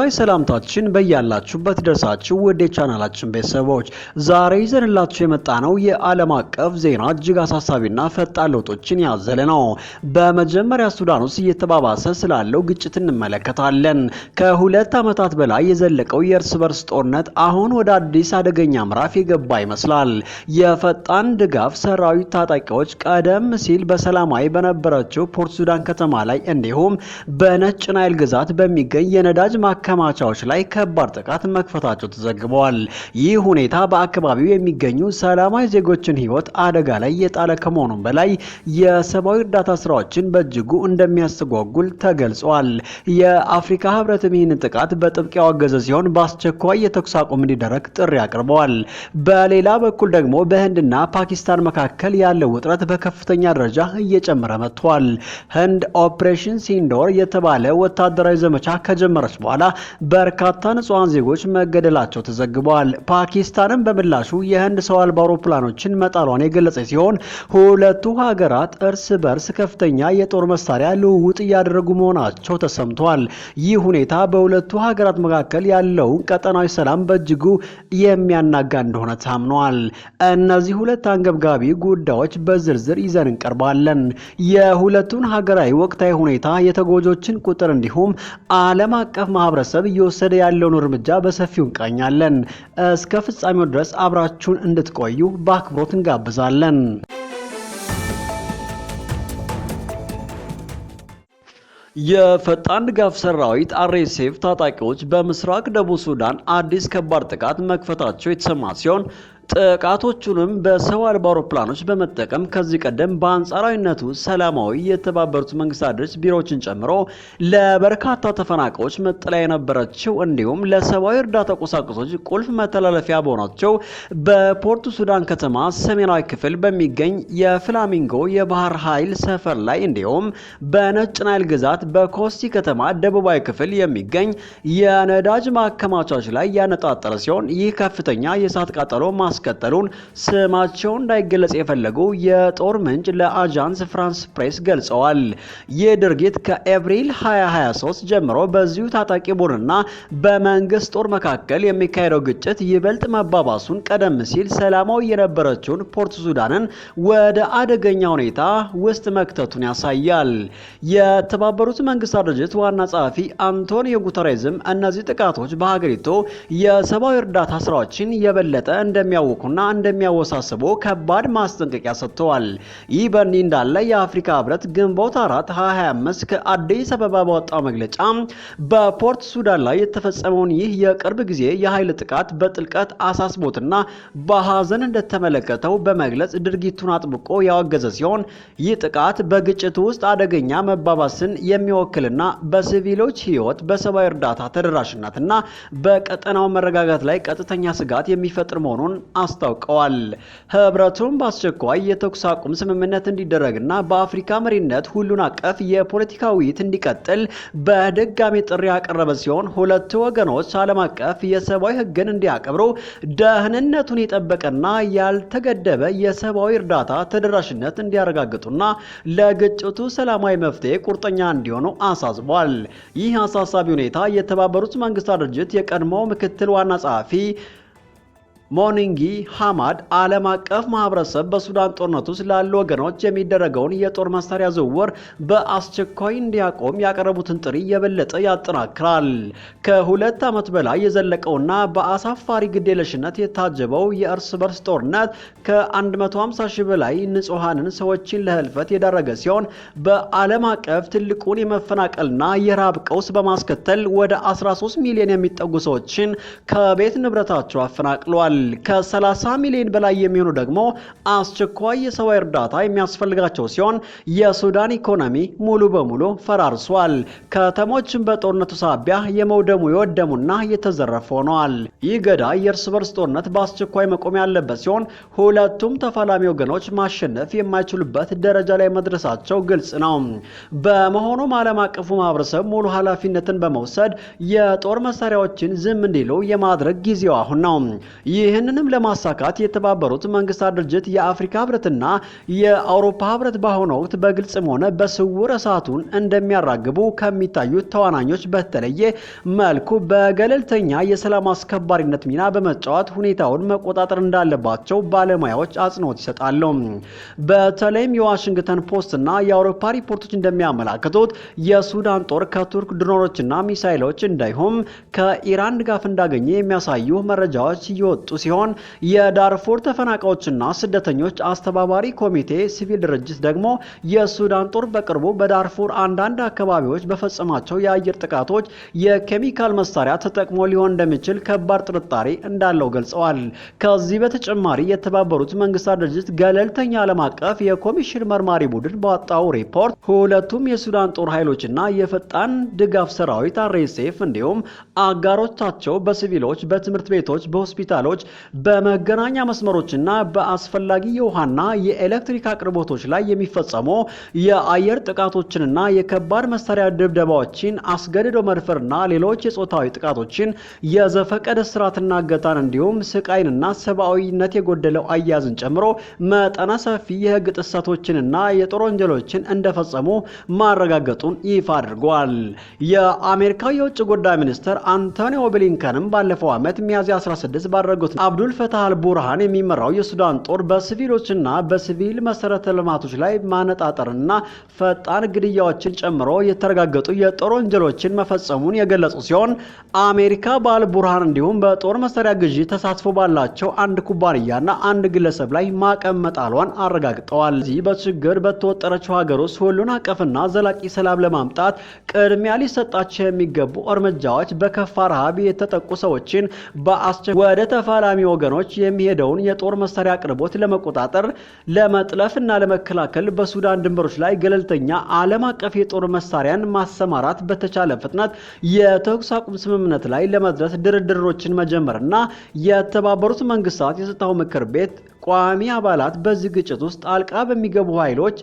አክብሮታዊ ሰላምታችን በያላችሁበት ደርሳችሁ ወደ ቻናላችን ቤተሰቦች ዛሬ ይዘንላችሁ የመጣነው የዓለም አቀፍ ዜና እጅግ አሳሳቢና ፈጣን ለውጦችን ያዘለ ነው። በመጀመሪያ ሱዳን ውስጥ እየተባባሰ ስላለው ግጭት እንመለከታለን። ከሁለት ዓመታት በላይ የዘለቀው የእርስ በርስ ጦርነት አሁን ወደ አዲስ አደገኛ ምዕራፍ የገባ ይመስላል። የፈጣን ድጋፍ ሰራዊት ታጣቂዎች ቀደም ሲል በሰላማዊ በነበረችው ፖርት ሱዳን ከተማ ላይ እንዲሁም በነጭ ናይል ግዛት በሚገኝ የነዳጅ ማከማቻዎች ላይ ከባድ ጥቃት መክፈታቸው ተዘግቧል። ይህ ሁኔታ በአካባቢው የሚገኙ ሰላማዊ ዜጎችን ሕይወት አደጋ ላይ የጣለ ከመሆኑም በላይ የሰብአዊ እርዳታ ስራዎችን በእጅጉ እንደሚያስተጓጉል ተገልጿል። የአፍሪካ ህብረትም ይህንን ጥቃት በጥብቅ ያወገዘ ሲሆን በአስቸኳይ የተኩስ አቁም እንዲደረግ ጥሪ አቅርበዋል። በሌላ በኩል ደግሞ በህንድና ፓኪስታን መካከል ያለው ውጥረት በከፍተኛ ደረጃ እየጨመረ መጥቷል። ህንድ ኦፕሬሽን ሲንዶር የተባለ ወታደራዊ ዘመቻ ከጀመረች በኋላ በርካታ ንጹሃን ዜጎች መገደላቸው ተዘግቧል። ፓኪስታንም በምላሹ የህንድ ሰው አልባ አውሮፕላኖችን መጣሏን የገለጸች ሲሆን ሁለቱ ሀገራት እርስ በርስ ከፍተኛ የጦር መሳሪያ ልውውጥ እያደረጉ መሆናቸው ተሰምቷል። ይህ ሁኔታ በሁለቱ ሀገራት መካከል ያለውን ቀጠናዊ ሰላም በእጅጉ የሚያናጋ እንደሆነ ታምኗል። እነዚህ ሁለት አንገብጋቢ ጉዳዮች በዝርዝር ይዘን እንቀርባለን። የሁለቱን ሀገራዊ ወቅታዊ ሁኔታ፣ የተጎጆችን ቁጥር እንዲሁም ዓለም አቀፍ ማህበረሰብ እየወሰደ ያለውን እርምጃ በሰፊው እንቃኛለን። እስከ ፍጻሜው ድረስ አብራችሁን እንድትቆዩ በአክብሮት እንጋብዛለን። የፈጣን ድጋፍ ሰራዊት አርኤስኤፍ ታጣቂዎች በምስራቅ ደቡብ ሱዳን አዲስ ከባድ ጥቃት መክፈታቸው የተሰማ ሲሆን ጥቃቶቹንም በሰው አልባ አውሮፕላኖች በመጠቀም ከዚህ ቀደም በአንጻራዊነቱ ሰላማዊ የተባበሩት መንግስታት ድርጅት ቢሮዎችን ጨምሮ ለበርካታ ተፈናቃዮች መጠለያ የነበረችው እንዲሁም ለሰብአዊ እርዳታ ቁሳቁሶች ቁልፍ መተላለፊያ በሆናቸው በፖርት ሱዳን ከተማ ሰሜናዊ ክፍል በሚገኝ የፍላሚንጎ የባህር ኃይል ሰፈር ላይ እንዲሁም በነጭ ናይል ግዛት በኮስቲ ከተማ ደቡባዊ ክፍል የሚገኝ የነዳጅ ማከማቻዎች ላይ ያነጣጠረ ሲሆን ይህ ከፍተኛ የእሳት ቃጠሎ ማስከተሉን ስማቸው እንዳይገለጽ የፈለጉ የጦር ምንጭ ለአጃንስ ፍራንስ ፕሬስ ገልጸዋል። ይህ ድርጊት ከኤፕሪል 2023 ጀምሮ በዚሁ ታጣቂ ቡድንና በመንግስት ጦር መካከል የሚካሄደው ግጭት ይበልጥ መባባሱን ቀደም ሲል ሰላማዊ የነበረችውን ፖርት ሱዳንን ወደ አደገኛ ሁኔታ ውስጥ መክተቱን ያሳያል። የተባበሩት መንግስታት ድርጅት ዋና ጸሐፊ አንቶኒዮ ጉተሬዝም እነዚህ ጥቃቶች በሀገሪቱ የሰብአዊ እርዳታ ስራዎችን የበለጠ እንደሚያውቁና እንደሚያወሳስቡ ከባድ ማስጠንቀቂያ ሰጥተዋል። ይህ በእንዲህ እንዳለ የአፍሪካ ህብረት ግንቦት 4 2025 ከአዲስ አበባ ባወጣው መግለጫ በፖርት ሱዳን ላይ የተፈጸመውን ይህ የቅርብ ጊዜ የኃይል ጥቃት በጥልቀት አሳስቦትና በሐዘን እንደተመለከተው በመግለጽ ድርጊቱን አጥብቆ ያወገዘ ሲሆን ይህ ጥቃት በግጭቱ ውስጥ አደገኛ መባባስን የሚወክልና በሲቪሎች ህይወት፣ በሰብአዊ እርዳታ ተደራሽነትና በቀጠናው መረጋጋት ላይ ቀጥተኛ ስጋት የሚፈጥር መሆኑን አስታውቀዋል። ህብረቱም በአስቸኳይ የተኩስ አቁም ስምምነት እንዲደረግና በአፍሪካ መሪነት ሁሉን አቀፍ የፖለቲካ ውይይት እንዲቀጥል በድጋሚ ጥሪ ያቀረበ ሲሆን ሁለቱ ወገኖች ዓለም አቀፍ የሰብአዊ ህግን እንዲያከብሩ፣ ደህንነቱን የጠበቀና ያልተገደበ የሰብአዊ እርዳታ ተደራሽነት እንዲያረጋግጡና ለግጭቱ ሰላማዊ መፍትሄ ቁርጠኛ እንዲሆኑ አሳስቧል። ይህ አሳሳቢ ሁኔታ የተባበሩት መንግስታት ድርጅት የቀድሞ ምክትል ዋና ጸሐፊ ሞኒንጊ ሐማድ ዓለም አቀፍ ማህበረሰብ በሱዳን ጦርነት ውስጥ ላሉ ወገኖች የሚደረገውን የጦር መሳሪያ ዝውውር በአስቸኳይ እንዲያቆም ያቀረቡትን ጥሪ የበለጠ ያጠናክራል። ከሁለት ዓመት በላይ የዘለቀውና በአሳፋሪ ግዴለሽነት የታጀበው የእርስ በርስ ጦርነት ከ150 ሺህ በላይ ንጹሃንን ሰዎችን ለህልፈት የዳረገ ሲሆን በዓለም አቀፍ ትልቁን የመፈናቀልና የራብ ቀውስ በማስከተል ወደ 13 ሚሊዮን የሚጠጉ ሰዎችን ከቤት ንብረታቸው አፈናቅሏል። ከ30 ሚሊዮን በላይ የሚሆኑ ደግሞ አስቸኳይ የሰብአዊ እርዳታ የሚያስፈልጋቸው ሲሆን የሱዳን ኢኮኖሚ ሙሉ በሙሉ ፈራርሷል። ከተሞችን በጦርነቱ ሳቢያ የወደሙና የተዘረፉ ሆነዋል። ይህ ገዳይ የእርስ በርስ ጦርነት በአስቸኳይ መቆም ያለበት ሲሆን ሁለቱም ተፋላሚ ወገኖች ማሸነፍ የማይችሉበት ደረጃ ላይ መድረሳቸው ግልጽ ነው። በመሆኑም ዓለም አቀፉ ማህበረሰብ ሙሉ ኃላፊነትን በመውሰድ የጦር መሳሪያዎችን ዝም እንዲሉ የማድረግ ጊዜው አሁን ነው። ይህ ይህንንም ለማሳካት የተባበሩት መንግስታት ድርጅት፣ የአፍሪካ ህብረትና የአውሮፓ ህብረት በአሁኑ ወቅት በግልጽም ሆነ በስውር እሳቱን እንደሚያራግቡ ከሚታዩት ተዋናኞች በተለየ መልኩ በገለልተኛ የሰላም አስከባሪነት ሚና በመጫወት ሁኔታውን መቆጣጠር እንዳለባቸው ባለሙያዎች አጽንኦት ይሰጣሉ። በተለይም የዋሽንግተን ፖስት እና የአውሮፓ ሪፖርቶች እንደሚያመላክቱት የሱዳን ጦር ከቱርክ ድሮኖችና ሚሳይሎች እንዲሁም ከኢራን ድጋፍ እንዳገኘ የሚያሳዩ መረጃዎች እየወጡ ሲሆን የዳርፉር ተፈናቃዮችና ስደተኞች አስተባባሪ ኮሚቴ ሲቪል ድርጅት ደግሞ የሱዳን ጦር በቅርቡ በዳርፉር አንዳንድ አካባቢዎች በፈጸማቸው የአየር ጥቃቶች የኬሚካል መሳሪያ ተጠቅሞ ሊሆን እንደሚችል ከባድ ጥርጣሬ እንዳለው ገልጸዋል። ከዚህ በተጨማሪ የተባበሩት መንግስታት ድርጅት ገለልተኛ ዓለም አቀፍ የኮሚሽን መርማሪ ቡድን ባወጣው ሪፖርት ሁለቱም የሱዳን ጦር ኃይሎችና የፈጣን ድጋፍ ሰራዊት RSF እንዲሁም አጋሮቻቸው በሲቪሎች፣ በትምህርት ቤቶች፣ በሆስፒታሎች፣ በመገናኛ መስመሮችና በአስፈላጊ የውሃና የኤሌክትሪክ አቅርቦቶች ላይ የሚፈጸሙ የአየር ጥቃቶችንና የከባድ መሳሪያ ድብደባዎችን፣ አስገድዶ መድፈርና ሌሎች የጾታዊ ጥቃቶችን፣ የዘፈቀደ እስራትና እገታን እንዲሁም ስቃይንና ሰብአዊነት የጎደለው አያያዝን ጨምሮ መጠነ ሰፊ የህግ ጥሰቶችንና የጦር ወንጀሎችን እንደፈጸሙ ማረጋገጡን ይፋ አድርጓል። የአሜሪካው የውጭ ጉዳይ ሚኒስትር አንቶኒ ብሊንከንም ባለፈው ዓመት ሚያዝያ 16 ባደረጉት አብዱል ፈታህ አልቡርሃን የሚመራው የሱዳን ጦር በሲቪሎችና በሲቪል መሰረተ ልማቶች ላይ ማነጣጠርና ፈጣን ግድያዎችን ጨምሮ የተረጋገጡ የጦር ወንጀሎችን መፈጸሙን የገለጹ ሲሆን አሜሪካ በአልቡርሃን እንዲሁም በጦር መሳሪያ ግዢ ተሳትፎ ባላቸው አንድ ኩባንያና አንድ ግለሰብ ላይ ማዕቀብ መጣሏን አረጋግጠዋል። እዚህ በችግር በተወጠረችው ሀገር ውስጥ ሁሉን አቀፍና ዘላቂ ሰላም ለማምጣት ቅድሚያ ሊሰጣቸው የሚገቡ እርምጃዎች በከፋ ረሃብ የተጠቁ ሰዎችን በአስቸኳይ ወደ ተፋላሚ ወገኖች የሚሄደውን የጦር መሳሪያ አቅርቦት ለመቆጣጠር፣ ለመጥለፍና ለመከላከል በሱዳን ድንበሮች ላይ ገለልተኛ ዓለም አቀፍ የጦር መሳሪያን ማሰማራት፣ በተቻለ ፍጥነት የተኩስ አቁም ስምምነት ላይ ለመድረስ ድርድሮችን መጀመርና የተባበሩት መንግስታት የጸጥታው ምክር ቤት ቋሚ አባላት በዚህ ግጭት ውስጥ ጣልቃ በሚገቡ ኃይሎች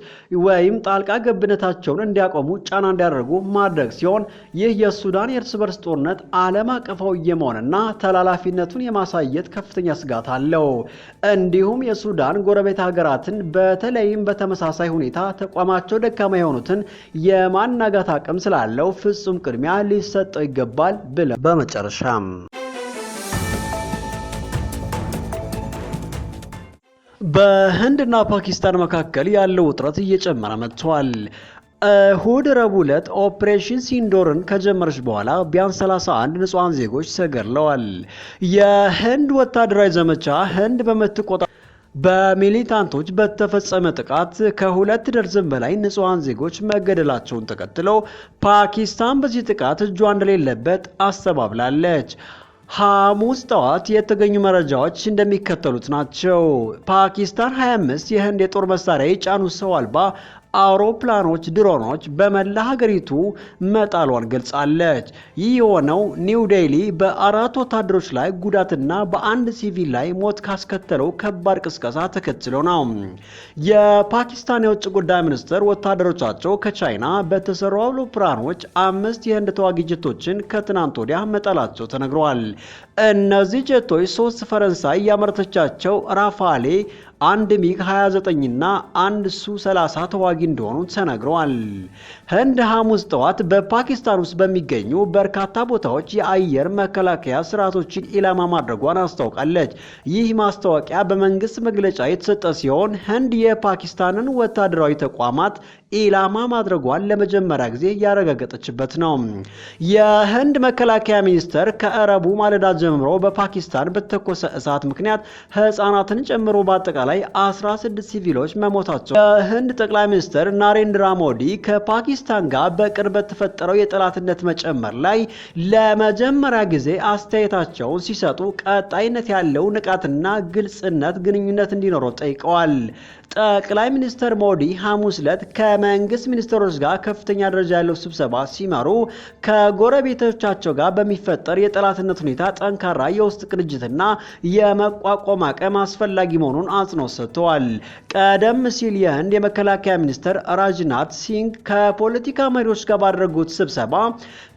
ወይም ጣልቃ ገብነታቸውን እንዲያቆሙ ጫና እንዲያደርጉ ማድረግ ሲሆን ይህ የሱዳን የእርስ በርስ ጦርነት ዓለም አቀፋዊ የመሆንና ተላላፊነቱን የማሳየት ከፍተኛ ስጋት አለው። እንዲሁም የሱዳን ጎረቤት ሀገራትን በተለይም በተመሳሳይ ሁኔታ ተቋማቸው ደካማ የሆኑትን የማናጋት አቅም ስላለው ፍጹም ቅድሚያ ሊሰጠው ይገባል ብለው በመጨረሻም በህንድና ፓኪስታን መካከል ያለው ውጥረት እየጨመረ መጥቷል። እሁድ ረቡዕ ዕለት ኦፕሬሽን ሲንዶርን ከጀመረች በኋላ ቢያንስ 31 ንጹሃን ዜጎች ተገድለዋል። የህንድ ወታደራዊ ዘመቻ ህንድ በሚሊታንቶች በተፈጸመ ጥቃት ከ2 ደርዘን በላይ ንጹሃን ዜጎች መገደላቸውን ተከትለው ፓኪስታን በዚህ ጥቃት እጇ እንደሌለበት አስተባብላለች። ሐሙስ ጠዋት የተገኙ መረጃዎች እንደሚከተሉት ናቸው። ፓኪስታን 25 የህንድ የጦር መሳሪያ የጫኑ ሰው አልባ አውሮፕላኖች፣ ድሮኖች በመላ ሀገሪቱ መጣሏን ገልጻለች። ይህ የሆነው ኒው ዴሊ በ4 ወታደሮች ላይ ጉዳትና በአንድ ሲቪል ላይ ሞት ካስከተለው ከባድ ቅስቀሳ ተከትሎ ነው። የፓኪስታን የውጭ ጉዳይ ሚኒስትር ወታደሮቻቸው ከቻይና በተሰሩ አውሮፕላኖች 5 የህንድ ተዋጊ ጀቶችን ከትናንት ወዲያ መጣላቸው ተነግሯል። እነዚህ ጀቶች 3 ፈረንሳይ ያመረተቻቸው ራፋሌ፣ አንድ ሚግ 29 እና አንድ ሱ-30 ተዋጊ እንደሆኑ ተነግረዋል። ህንድ ሐሙስ ጠዋት በፓኪስታን ውስጥ በሚገኙ በርካታ ቦታዎች የአየር መከላከያ ስርዓቶችን ኢላማ ማድረጓን አስታውቃለች። ይህ ማስታወቂያ በመንግስት መግለጫ የተሰጠ ሲሆን ህንድ የፓኪስታንን ወታደራዊ ተቋማት ኢላማ ማድረጓን ለመጀመሪያ ጊዜ ያረጋገጠችበት ነው። የህንድ መከላከያ ሚኒስቴር ከረቡ ማለዳ ጀምሮ በፓኪስታን በተኮሰ እሳት ምክንያት ህፃናትን ጨምሮ በአጠቃላይ 16 ሲቪሎች መሞታቸው፣ የህንድ ጠቅላይ ሚኒስትር ናሬንድራ ሞዲ ከፓኪስታን ጋር በቅርበት ተፈጠረው የጠላትነት መጨመር ላይ ለመጀመሪያ ጊዜ አስተያየታቸውን ሲሰጡ ቀጣይነት ያለው ንቃትና ግልጽነት ግንኙነት እንዲኖረው ጠይቀዋል። ጠቅላይ ሚኒስትር ሞዲ ሐሙስ ዕለት ከመንግስት ሚኒስትሮች ጋር ከፍተኛ ደረጃ ያለው ስብሰባ ሲመሩ ከጎረቤቶቻቸው ጋር በሚፈጠር የጠላትነት ሁኔታ ጠንካራ የውስጥ ቅንጅትና የመቋቋም አቅም አስፈላጊ መሆኑን አጽንኦት ሰጥተዋል። ቀደም ሲል የህንድ የመከላከያ ሚኒስትር ራጅናት ሲንግ ከፖለቲካ መሪዎች ጋር ባደረጉት ስብሰባ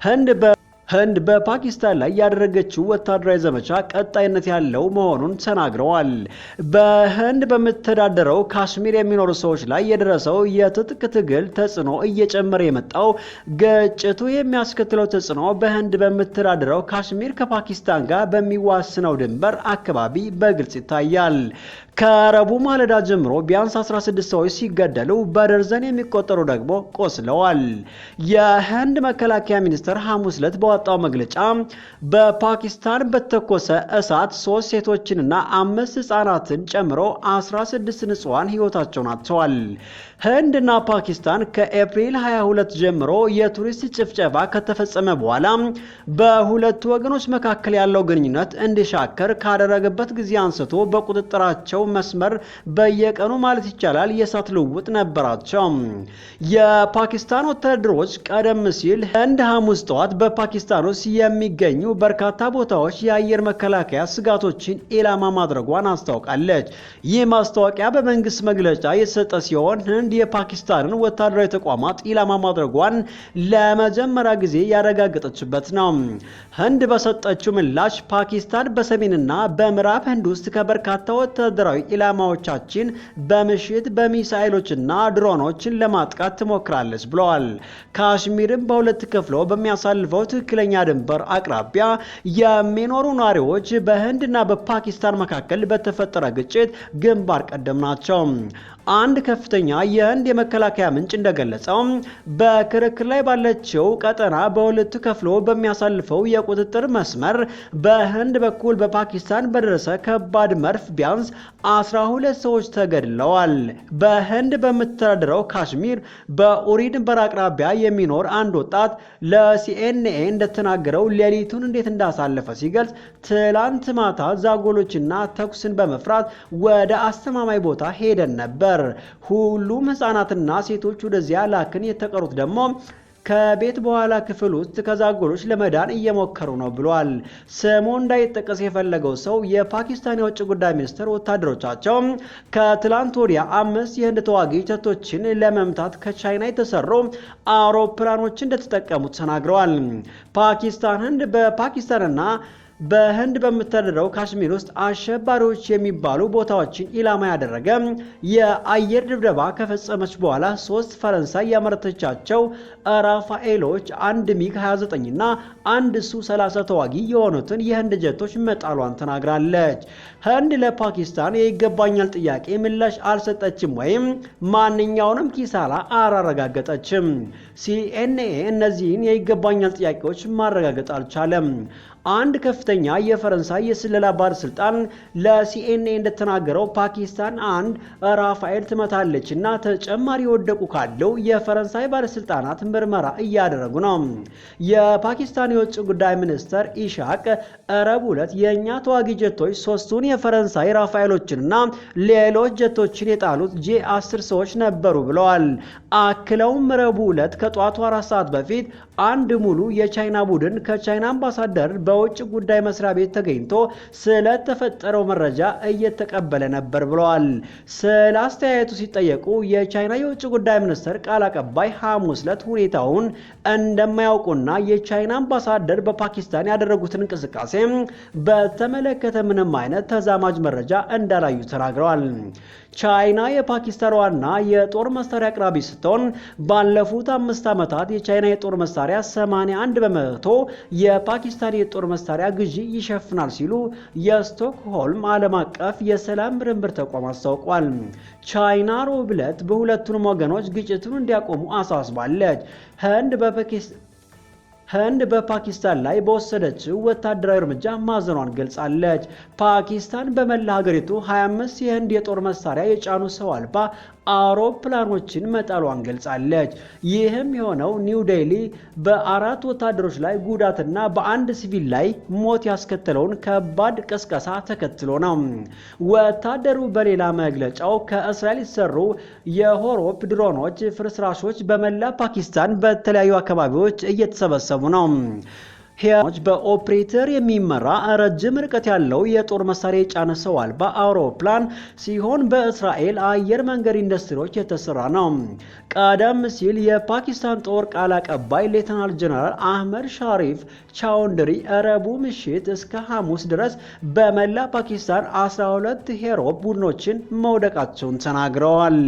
ህንድ ህንድ በፓኪስታን ላይ ያደረገችው ወታደራዊ ዘመቻ ቀጣይነት ያለው መሆኑን ተናግረዋል። በህንድ በምትተዳደረው ካሽሚር የሚኖሩ ሰዎች ላይ የደረሰው የትጥቅ ትግል ተጽዕኖ እየጨመረ የመጣው ግጭቱ የሚያስከትለው ተጽዕኖ በህንድ በምትተዳደረው ካሽሚር ከፓኪስታን ጋር በሚዋስነው ድንበር አካባቢ በግልጽ ይታያል። ከረቡዕ ማለዳ ጀምሮ ቢያንስ 16 ሰዎች ሲገደሉ በደርዘን የሚቆጠሩ ደግሞ ቆስለዋል። የህንድ መከላከያ ሚኒስቴር ሐሙስ ዕለት ባወጣው መግለጫ በፓኪስታን በተኮሰ እሳት 3 ሴቶችንና 5 ህጻናትን ጨምሮ 16 ንጹሃን ህይወታቸውን አጥተዋል። ህንድና ፓኪስታን ከኤፕሪል 22 ጀምሮ የቱሪስት ጭፍጨፋ ከተፈጸመ በኋላ በሁለቱ ወገኖች መካከል ያለው ግንኙነት እንዲሻከር ካደረገበት ጊዜ አንስቶ በቁጥጥራቸው መስመር በየቀኑ ማለት ይቻላል የእሳት ልውውጥ ነበራቸው። የፓኪስታን ወታደሮች ቀደም ሲል ህንድ ሐሙስ ጠዋት በፓኪስታን ውስጥ የሚገኙ በርካታ ቦታዎች የአየር መከላከያ ስጋቶችን ኢላማ ማድረጓን አስታውቃለች። ይህ ማስታወቂያ በመንግስት መግለጫ የተሰጠ ሲሆን ህንድ የፓኪስታንን ወታደራዊ ተቋማት ኢላማ ማድረጓን ለመጀመሪያ ጊዜ ያረጋገጠችበት ነው። ህንድ በሰጠችው ምላሽ ፓኪስታን በሰሜንና በምዕራብ ህንድ ውስጥ ከበርካታ ወታደራዊ ኢላማዎቻችን በምሽት በሚሳኤሎችና ድሮኖችን ለማጥቃት ትሞክራለች ብለዋል። ካሽሚርን በሁለት ከፍሎ በሚያሳልፈው ትክክለኛ ድንበር አቅራቢያ የሚኖሩ ነዋሪዎች በህንድና በፓኪስታን መካከል በተፈጠረ ግጭት ግንባር ቀደም ናቸው። አንድ ከፍተኛ የህንድ የመከላከያ ምንጭ እንደገለጸው በክርክር ላይ ባለችው ቀጠና በሁለቱ ከፍሎ በሚያሳልፈው የቁጥጥር መስመር በህንድ በኩል በፓኪስታን በደረሰ ከባድ መድፍ ቢያንስ 12 ሰዎች ተገድለዋል። በህንድ በምትተዳደረው ካሽሚር በኡሪ ድንበር አቅራቢያ የሚኖር አንድ ወጣት ለሲኤንኤ እንደተናገረው ሌሊቱን እንዴት እንዳሳለፈ ሲገልጽ ትላንት ማታ ዛጎሎችና ተኩስን በመፍራት ወደ አስተማማኝ ቦታ ሄደን ነበር። ሁሉም ህፃናትና ሴቶች ወደዚያ ላክን፣ የተቀሩት ደግሞ ከቤት በኋላ ክፍል ውስጥ ከዛጎሎች ለመዳን እየሞከሩ ነው ብሏል። ስሙ እንዳይጠቀስ የፈለገው ሰው የፓኪስታን የውጭ ጉዳይ ሚኒስትር ወታደሮቻቸው ከትላንት ወዲያ 5 የህንድ ተዋጊ ጀቶችን ለመምታት ከቻይና የተሰሩ አውሮፕላኖችን እንደተጠቀሙ ተናግረዋል። ፓኪስታን ህንድ በፓኪስታንና በህንድ በምትተዳደረው ካሽሚር ውስጥ አሸባሪዎች የሚባሉ ቦታዎችን ኢላማ ያደረገ የአየር ድብደባ ከፈጸመች በኋላ 3 ፈረንሳይ ያመረተቻቸው ራፋኤሎች፣ አንድ ሚግ 29 እና አንድ ሱ-30 ተዋጊ የሆኑትን የህንድ ጀቶች መጣሏን ተናግራለች። ህንድ ለፓኪስታን የይገባኛል ጥያቄ ምላሽ አልሰጠችም ወይም ማንኛውንም ኪሳራ አላረጋገጠችም። ሲኤንኤ እነዚህን የይገባኛል ጥያቄዎች ማረጋገጥ አልቻለም። አንድ ከፍተኛ የፈረንሳይ የስለላ ባለስልጣን ለሲኤንኤ እንደተናገረው ፓኪስታን አንድ ራፋኤል ትመታለች እና ተጨማሪ የወደቁ ካለው የፈረንሳይ ባለስልጣናት ምርመራ እያደረጉ ነው። የፓኪስታን የውጭ ጉዳይ ሚኒስትር ኢሻቅ ረቡዕ ዕለት የእኛ ተዋጊ ጀቶች 3ቱን የፈረንሳይ ራፋኤሎችንና ሌሎች ጀቶችን የጣሉት ጄ10 ሰዎች ነበሩ ብለዋል። አክለውም ረቡዕ ዕለት ከጠዋቱ 4 ሰዓት በፊት አንድ ሙሉ የቻይና ቡድን ከቻይና አምባሳደር በውጭ ጉዳይ መስሪያ ቤት ተገኝቶ ስለተፈጠረው መረጃ እየተቀበለ ነበር ብለዋል። ስለ አስተያየቱ ሲጠየቁ የቻይና የውጭ ጉዳይ ሚኒስትር ቃል አቀባይ ሐሙስ ዕለት ሁኔታውን እንደማያውቁና የቻይና አምባሳደር በፓኪስታን ያደረጉትን እንቅስቃሴ በተመለከተ ምንም አይነት ተዛማጅ መረጃ እንዳላዩ ተናግረዋል። ቻይና የፓኪስታን ዋና የጦር መሳሪያ አቅራቢ ስትሆን ባለፉት 5 ዓመታት የቻይና የጦር መሳሪያ 81 በመቶ የፓኪስታን የጦር መሳሪያ ግዢ ይሸፍናል ሲሉ የስቶክሆልም ዓለም አቀፍ የሰላም ምርምር ተቋም አስታውቋል። ቻይና ረቡዕ ዕለት በሁለቱም ወገኖች ግጭቱን እንዲያቆሙ አሳስባለች። ህንድ በፓኪስታን ላይ በወሰደችው ወታደራዊ እርምጃ ማዘኗን ገልጻለች። ፓኪስታን በመላ ሀገሪቱ 25 የህንድ የጦር መሳሪያ የጫኑ ሰው አልባ አውሮፕላኖችን መጣሏን ገልጻለች። ይህም የሆነው ኒው ዴሊ በ4 ወታደሮች ላይ ጉዳትና በአንድ ሲቪል ላይ ሞት ያስከተለውን ከባድ ቅስቀሳ ተከትሎ ነው። ወታደሩ በሌላ መግለጫው ከእስራኤል የተሰሩ የሆሮፕ ድሮኖች ፍርስራሾች በመላ ፓኪስታን በተለያዩ አካባቢዎች እየተሰበሰቡ ነው። ሂያኖች በኦፕሬተር የሚመራ ረጅም ርቀት ያለው የጦር መሳሪያ የጫነ ሰው አልባ አውሮፕላን ሲሆን በእስራኤል አየር መንገድ ኢንዱስትሪዎች የተሰራ ነው። ቀደም ሲል የፓኪስታን ጦር ቃል አቀባይ ሌተናል ጀነራል አህመድ ሻሪፍ ቻውንድሪ ረቡዕ ምሽት እስከ ሐሙስ ድረስ በመላ ፓኪስታን 12 ሄሮፕ ቡድኖችን መውደቃቸውን ተናግረዋል።